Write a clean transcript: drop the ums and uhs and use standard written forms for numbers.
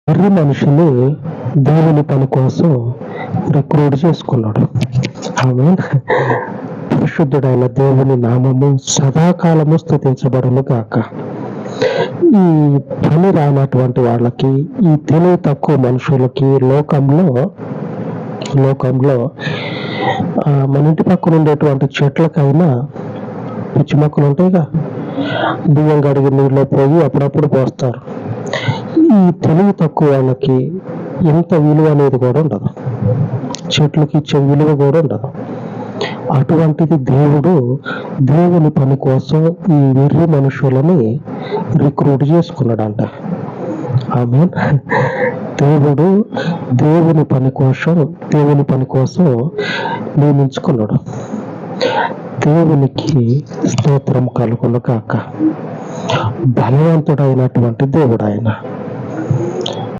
వెర్రి మనిషిని దేవుని పని కోసం రిక్రూట్ చేసుకున్నాడు. ఆమె పరిశుద్ధుడైన దేవుని నామము సదాకాలము స్తుతించబడును గాక. ఈ పని రానటువంటి వాళ్ళకి, ఈ తెలివి తక్కువ మనుషులకి లోకంలో మన ఇంటి పక్కన ఉండేటువంటి చెట్లకైనా పిచ్చి మొక్కలు ఉంటాయిగా, బియ్యం కడిగి నీళ్ళు పోయి అప్పుడప్పుడు పోస్తారు. ఈ తెలివి తక్కువ వాళ్ళకి ఎంత విలువ అనేది కూడా ఉండదు, చెట్లకి ఇచ్చే విలువ కూడా ఉండదు. అటువంటిది దేవుని పని కోసం ఈ వెర్రి మనుషులని రిక్రూట్ చేసుకున్నాడంట. ఆమె దేవుని పని కోసం నియమించుకున్నాడు. దేవునికి స్తోత్రం కలుగును గాక. బలవంతుడైనటువంటి దేవుడు ఆయన.